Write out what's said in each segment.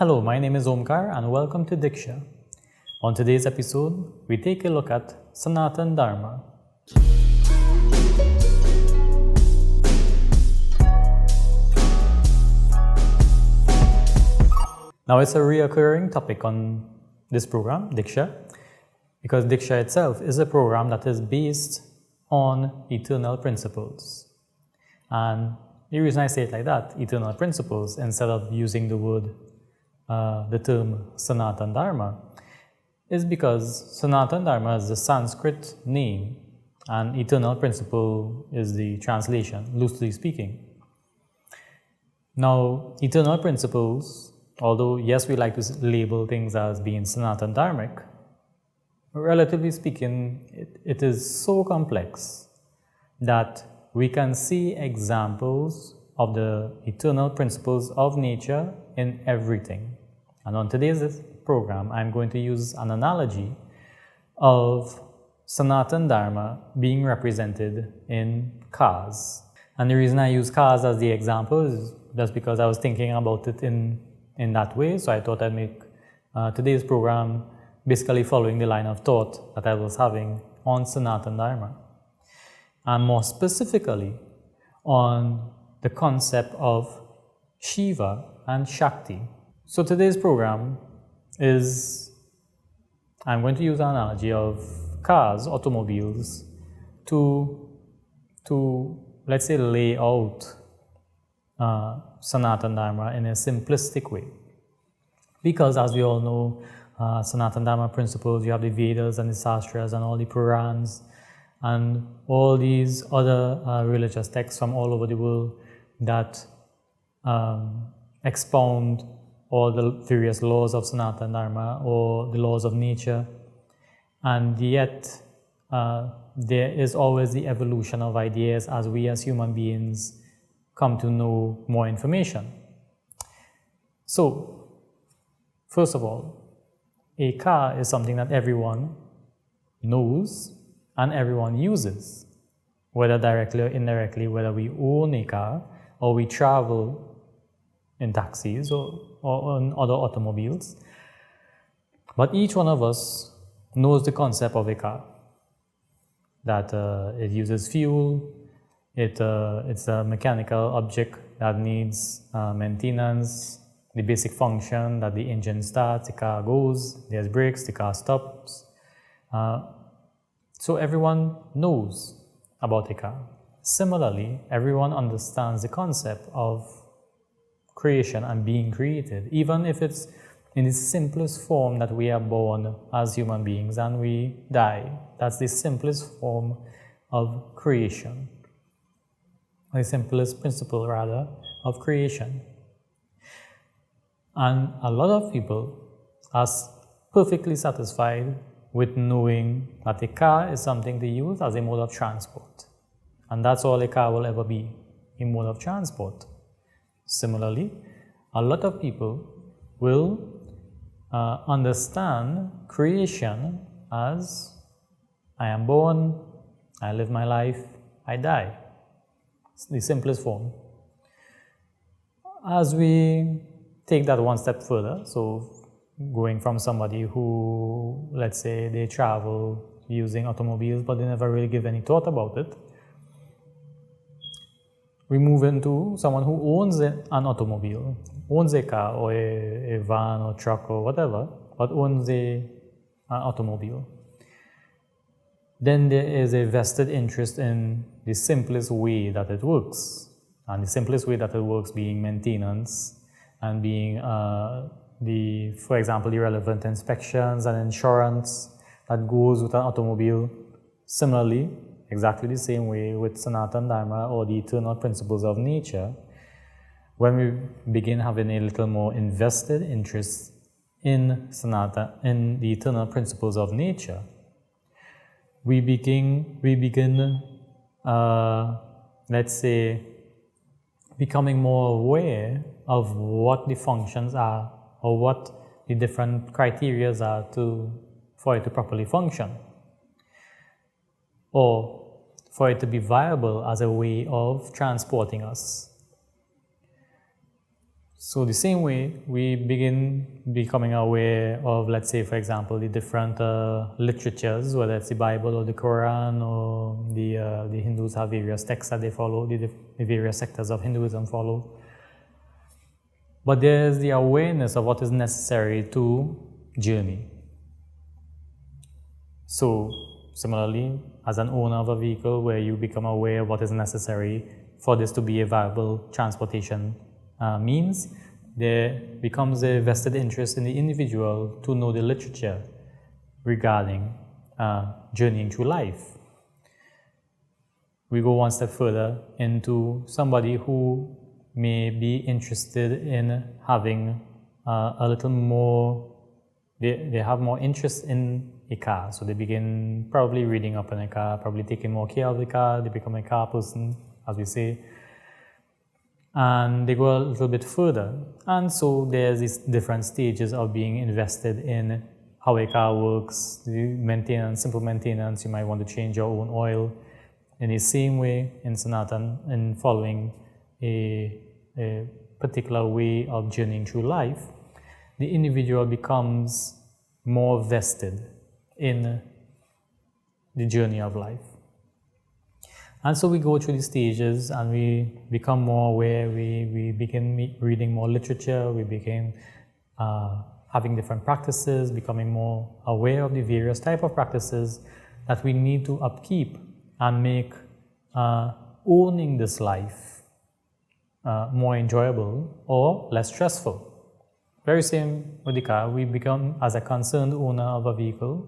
Hello, my name is Omkar and welcome to Diksha. On today's episode, we take a look at Sanatan Dharma. Now, it's a reoccurring topic on this program, Diksha, because Diksha itself is a program that is based on eternal principles. And the reason I say it like that, eternal principles, instead of using the term Sanatan Dharma, is because Sanatan Dharma is the Sanskrit name and eternal principle is the translation, loosely speaking. Now, eternal principles, although yes, we like to label things as being Sanatan Dharmic, relatively speaking, it is so complex that we can see examples of the eternal principles of nature in everything. And on today's program, I'm going to use an analogy of Sanatan Dharma being represented in cars. And the reason I use cars as the example is just because I was thinking about it in that way. So I thought I'd make today's program basically following the line of thought that I was having on Sanatan Dharma. And more specifically on the concept of Shiva and Shakti. So today's program is, I'm going to use an analogy of cars, automobiles, to let's say lay out Sanatan Dharma in a simplistic way. Because as we all know, Sanatan Dharma principles, you have the Vedas and the Sastras and all the Purans and all these other religious texts from all over the world that expound all the various laws of Sanatan Dharma or the laws of nature. And yet, there is always the evolution of ideas as we as human beings come to know more information. So, first of all, a car is something that everyone knows and everyone uses, whether directly or indirectly, whether we own a car or we travel in taxis or on other automobiles. But each one of us knows the concept of a car, that it uses fuel, it's a mechanical object that needs maintenance, the basic function that the engine starts, the car goes, there's brakes, the car stops. So everyone knows about a car. Similarly, everyone understands the concept of creation and being created, even if it's in the simplest form that we are born as human beings and we die. That's the simplest form of creation, the simplest principle, rather, of creation. And a lot of people are perfectly satisfied with knowing that a car is something they use as a mode of transport. And that's all a car will ever be, a mode of transport. Similarly, a lot of people will understand creation as I am born, I live my life, I die. It's the simplest form. As we take that one step further, so going from somebody who, let's say, they travel using automobiles but they never really give any thought about it, we move into someone who owns an automobile, owns a car or a van or truck or whatever, but owns an automobile. Then there is a vested interest in the simplest way that it works. And the simplest way that it works being maintenance and being, for example, the relevant inspections and insurance that goes with an automobile. Similarly, exactly the same way with Sanatan Dharma or the eternal principles of nature, when we begin having a little more invested interest in in the eternal principles of nature, we begin, let's say, becoming more aware of what the functions are or what the different criteria are for it to properly function, or for it to be viable as a way of transporting us. So the same way we begin becoming aware of, let's say, for example, the different literatures, whether it's the Bible or the Quran, or the Hindus have various texts that they follow, the various sectors of Hinduism follow. But there's the awareness of what is necessary to journey. So similarly, as an owner of a vehicle, where you become aware of what is necessary for this to be a viable transportation means, there becomes a vested interest in the individual to know the literature regarding journeying through life. We go one step further into somebody who may be interested in having a little more, they have more interest in a car, so they begin probably reading up on a car, probably taking more care of the car, they become a car person, as we say. And they go a little bit further, and so there's these different stages of being invested in how a car works, the maintenance, simple maintenance. You might want to change your own oil. In the same way, in Sanatan, in following a particular way of journeying through life, the individual becomes more vested in the journey of life. And so we go through the stages and we become more aware, we begin reading more literature, we begin having different practices, becoming more aware of the various type of practices that we need to upkeep and make owning this life more enjoyable or less stressful. Very same with the car, we become, as a concerned owner of a vehicle,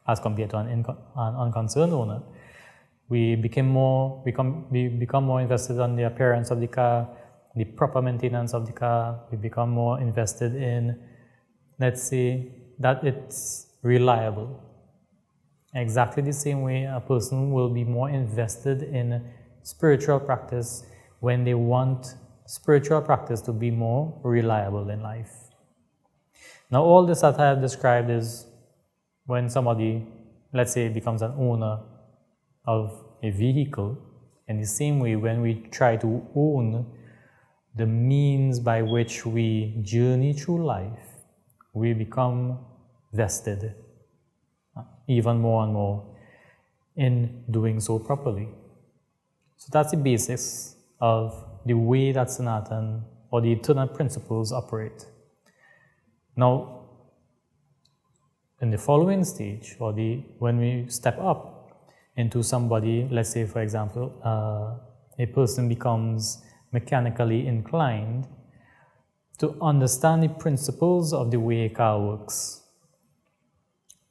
as compared to an unconcerned owner, we become more invested on the appearance of the car, the proper maintenance of the car. We become more invested in, let's say, that it's reliable. Exactly the same way a person will be more invested in spiritual practice when they want spiritual practice to be more reliable in life. Now, all this that I have described is when somebody, let's say, becomes an owner of a vehicle. In the same way, when we try to own the means by which we journey through life, we become vested even more and more in doing so properly. So that's the basis of the way that Sanatan or the eternal principles operate. Now, in the following stage, or when we step up into somebody, let's say, for example, a person becomes mechanically inclined to understand the principles of the way a car works,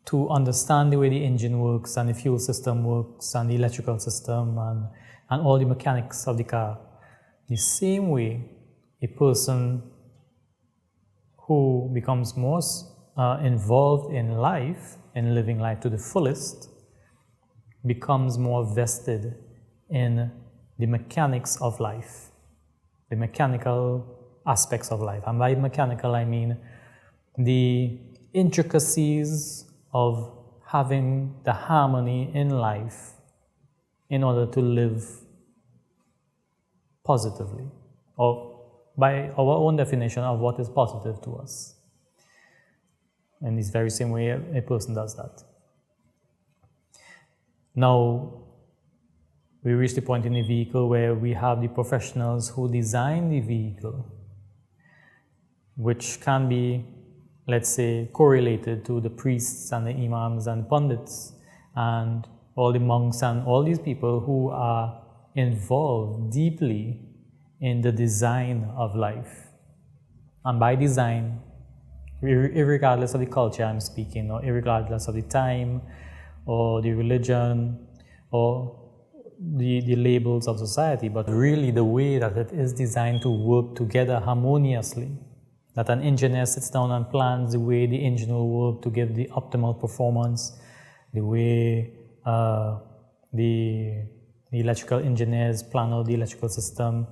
to understand the way the engine works and the fuel system works and the electrical system and all the mechanics of the car. The same way, a person who becomes more involved in life, in living life to the fullest, becomes more vested in the mechanics of life, the mechanical aspects of life. And by mechanical, I mean the intricacies of having the harmony in life in order to live positively, or by our own definition of what is positive to us. In this very same way, a person does that. Now, we reach the point in the vehicle where we have the professionals who design the vehicle, which can be, let's say, correlated to the priests and the imams and pundits and all the monks and all these people who are involved deeply in the design of life. And by design, irregardless of the culture I'm speaking, or irregardless of the time, or the religion, or the labels of society, but really the way that it is designed to work together harmoniously. That an engineer sits down and plans the way the engine will work to give the optimal performance, the way the electrical engineers plan out the electrical system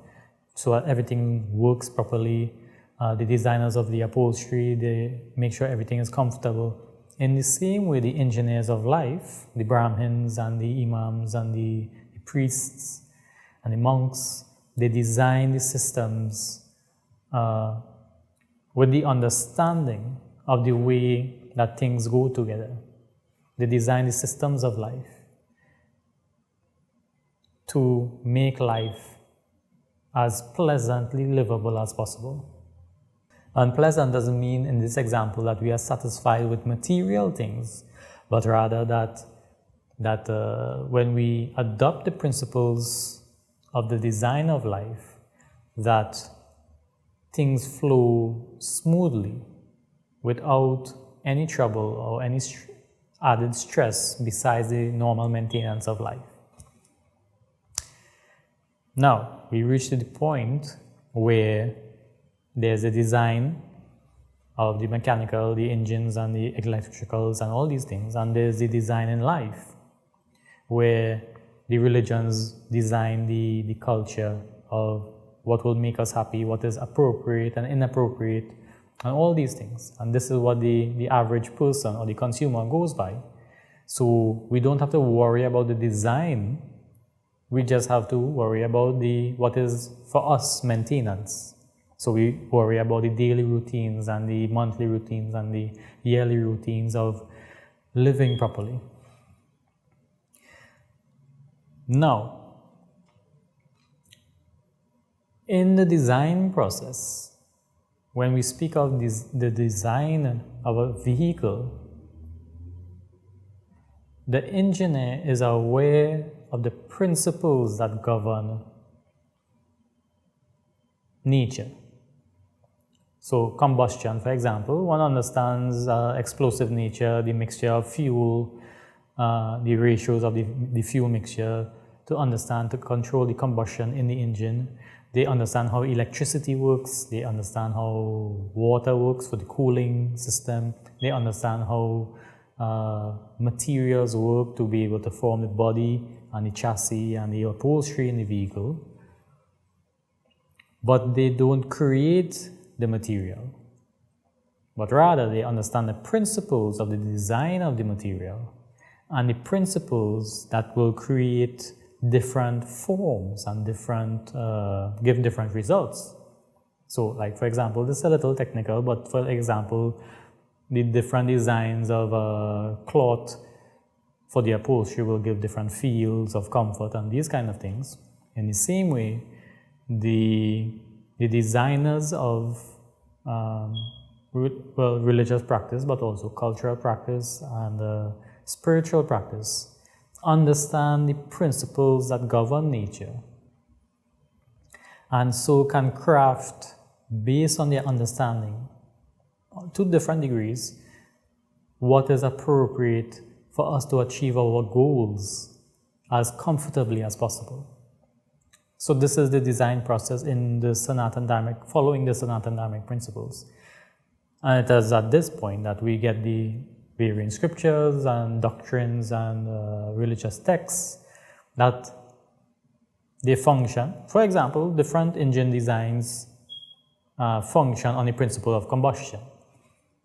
so that everything works properly. The designers of the upholstery, they make sure everything is comfortable. In the same way, the engineers of life, the Brahmins and the imams and the priests and the monks, they design the systems with the understanding of the way that things go together. They design the systems of life to make life as pleasantly livable as possible. Unpleasant doesn't mean in this example that we are satisfied with material things, but rather that when we adopt the principles of the design of life, that things flow smoothly without any trouble or any added stress besides the normal maintenance of life. Now, we reach to the point where there's a design of the mechanical, the engines and the electricals and all these things, and there's the design in life, where the religions design the culture of what will make us happy, what is appropriate and inappropriate, and all these things. And this is what the average person or the consumer goes by. So we don't have to worry about the design, we just have to worry about what is for us maintenance. So we worry about the daily routines and the monthly routines and the yearly routines of living properly. Now, in the design process, when we speak of the design of a vehicle, the engineer is aware of the principles that govern nature. So combustion, for example, one understands explosive nature, the mixture of fuel, the ratios of the fuel mixture, to control the combustion in the engine. They understand how electricity works, they understand how water works for the cooling system, they understand how materials work to be able to form the body and the chassis and the upholstery in the vehicle. But they don't create the material, but rather they understand the principles of the design of the material and the principles that will create different forms and give different results. So, like for example, this is a little technical, but for example, the different designs of cloth for the upholstery will give different feels of comfort and these kind of things. In the same way, the designers of religious practice, but also cultural practice and spiritual practice, understand the principles that govern nature, and so can craft, based on their understanding, to different degrees, what is appropriate for us to achieve our goals as comfortably as possible. So this is the design process in the Sanatan Dharma, following the Sanatan Dharma principles. And it is at this point that we get the varying scriptures and doctrines and religious texts that they function. For example, different engine designs function on the principle of combustion.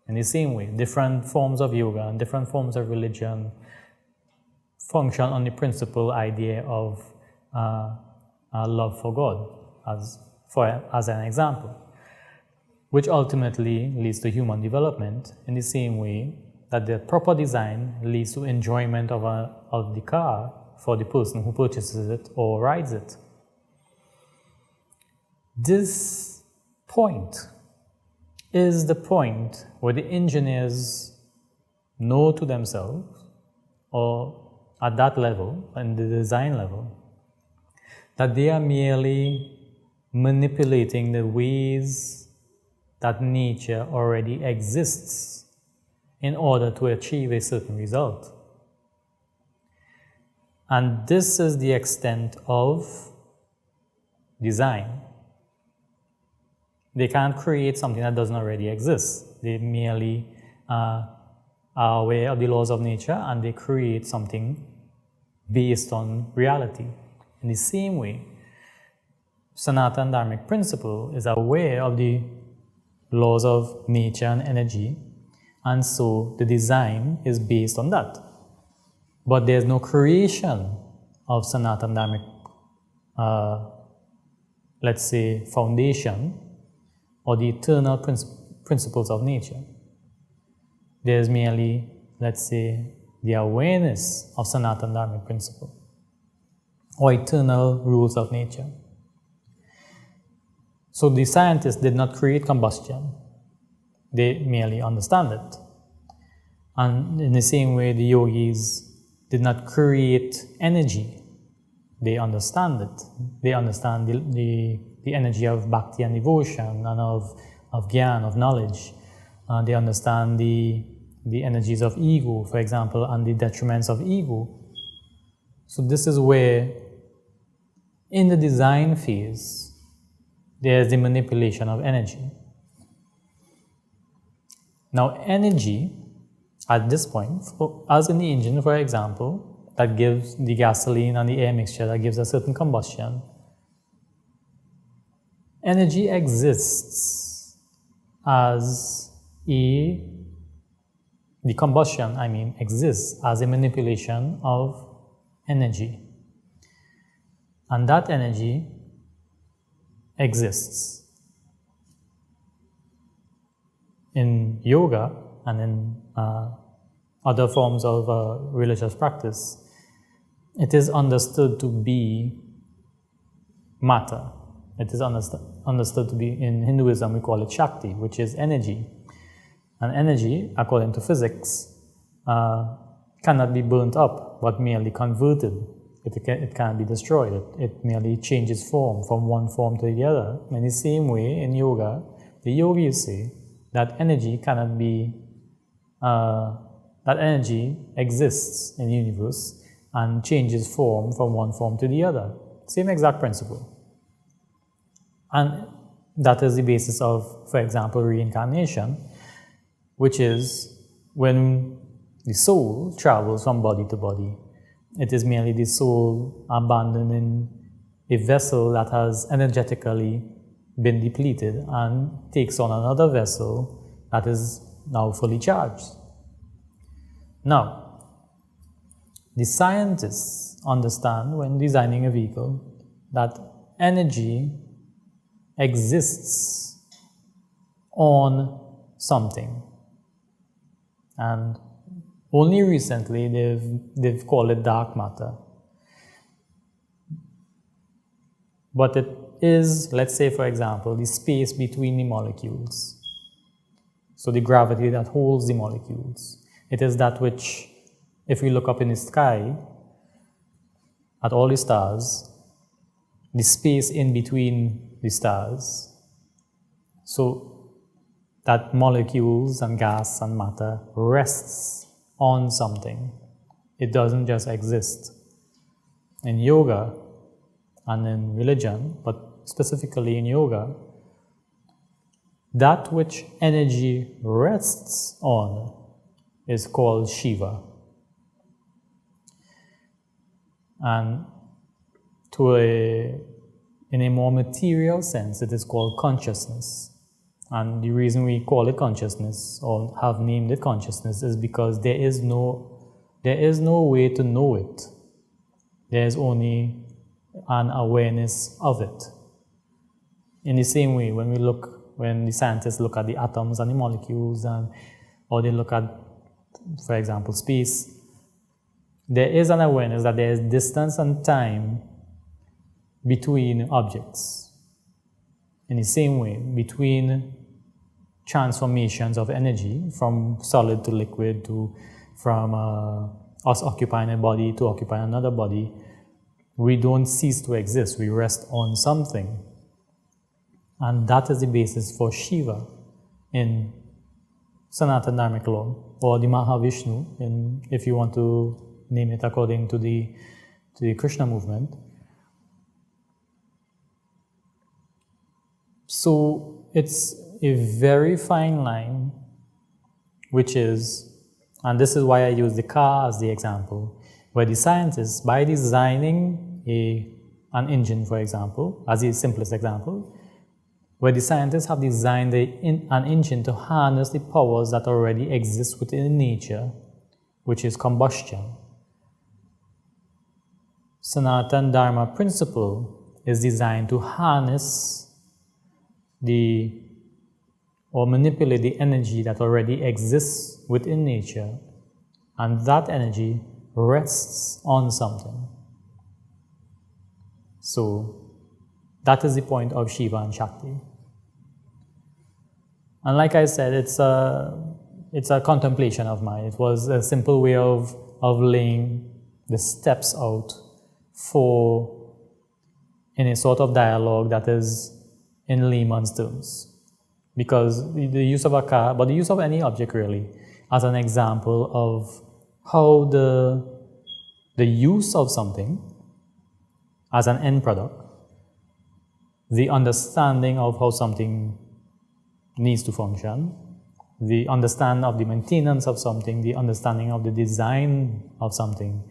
In the same way, different forms of yoga and different forms of religion function on the principle idea of love for God, as an example, which ultimately leads to human development in the same way that the proper design leads to enjoyment of the car for the person who purchases it or rides it. This point is the point where the engineers know to themselves, or at that level, in the design level, that they are merely manipulating the ways that nature already exists in order to achieve a certain result. And this is the extent of design. They can't create something that doesn't already exist. They merely are aware of the laws of nature and they create something based on reality. In the same way, Sanatan Dharmic principle is aware of the laws of nature and energy, and so the design is based on that. But there's no creation of Sanatan Dharmic, let's say, foundation or the eternal principles of nature. There's merely, let's say, the awareness of Sanatan Dharmic principle, or eternal rules of nature. So the scientists did not create combustion, they merely understand it. And in the same way, the yogis did not create energy, they understand it. They understand the energy of bhakti and devotion, and of gyan, of knowledge. They understand the energies of ego, for example, and the detriments of ego. So this is where, in the design phase, there's the manipulation of energy. Now, energy, at this point, as in the engine, for example, that gives the gasoline and the air mixture that gives a certain combustion, energy exists as the combustion, exists as a manipulation of energy. And that energy exists. In yoga and in other forms of religious practice, it is understood to be matter. It is understood to be, in Hinduism, we call it Shakti, which is energy. And energy, according to physics, cannot be burnt up, but merely converted. It can't be destroyed. It merely changes form from one form to the other. In the same way, in yoga, the yogis say that energy cannot be, that energy exists in the universe and changes form from one form to the other. Same exact principle. And that is the basis of, for example, reincarnation, which is when the soul travels from body to body. It is merely the soul abandoning a vessel that has energetically been depleted and takes on another vessel that is now fully charged. Now, the scientists understand, when designing a vehicle, that energy exists on something. And only recently they've called it dark matter. But it is, let's say, for example, the space between the molecules. So the gravity that holds the molecules. It is that which, if we look up in the sky at all the stars, the space in between the stars, so that molecules and gas and matter rests on something. It doesn't just exist. In yoga and in religion, but specifically in yoga, that which energy rests on is called Shiva. And in a more material sense, it is called consciousness. And the reason we call it consciousness, or have named it consciousness, is because there is no way to know it. There is only an awareness of it. In the same way, when the scientists look at the atoms and the molecules, or they look at, for example, space, there is an awareness that there is distance and time between objects. In the same way, between transformations of energy from solid to liquid, from us occupying a body to occupying another body, we don't cease to exist. We rest on something. And that is the basis for Shiva in Sanatan Dharmic law, or the Mahavishnu, if you want to name it according to the Krishna movement. So it's a very fine line, which is, and this is why I use the car as the example, where the scientists, by designing an engine, for example, as the simplest example, where the scientists have designed an engine to harness the powers that already exist within nature, which is combustion. Sanatan Dharma principle is designed to harness the or manipulate the energy that already exists within nature, and that energy rests on something. So that is the point of Shiva and Shakti. And like I said, it's a contemplation of mine. It was a simple way of laying the steps out in a sort of dialogue that is in layman's terms. Because the use of a car, but the use of any object really, as an example of how the use of something as an end product, the understanding of how something needs to function, the understanding of the maintenance of something, the understanding of the design of something,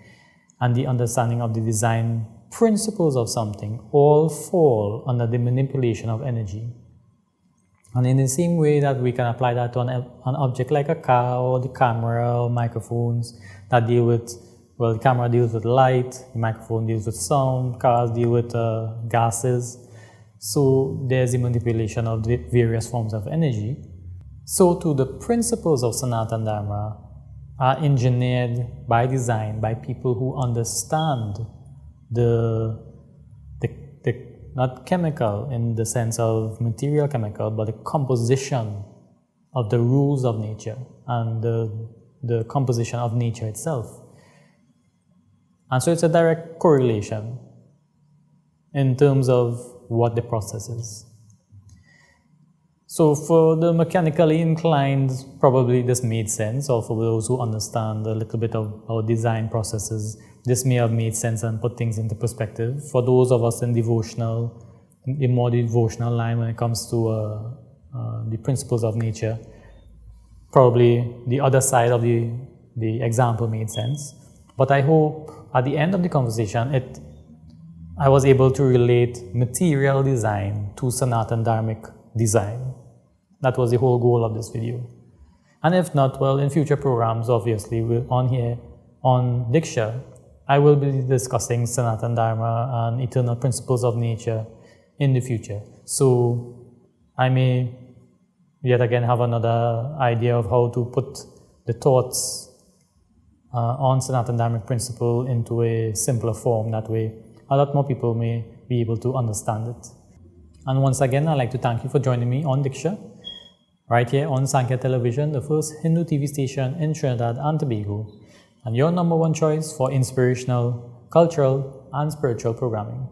and the understanding of the design principles of something all fall under the manipulation of energy. And in the same way that we can apply that to an object like a car or the camera or microphones that deal with, well, the camera deals with light, the microphone deals with sound, cars deal with gases. So there's the manipulation of the various forms of energy. So too, the principles of Sanatan Dharma are engineered by design by people who understand the not chemical in the sense of material chemical, but the composition of the rules of nature and the composition of nature itself. And so it's a direct correlation in terms of what the process is. So for the mechanically inclined, probably this made sense, or for those who understand a little bit of our design processes, this may have made sense and put things into perspective. For those of us in the more devotional line when it comes to the principles of nature, probably the other side of the example made sense. But I hope at the end of the conversation, I was able to relate material design to Sanatan Dharmic design. That was the whole goal of this video. And if not, well, in future programs, obviously, on here, on Diksha, I will be discussing Sanatan Dharma and eternal principles of nature in the future. So I may yet again have another idea of how to put the thoughts on Sanatan Dharmic principle into a simpler form. That way, a lot more people may be able to understand it. And once again, I'd like to thank you for joining me on Diksha, right here on Sankhya Television, the first Hindu TV station in Trinidad and Tobago, and your number one choice for inspirational, cultural, and spiritual programming.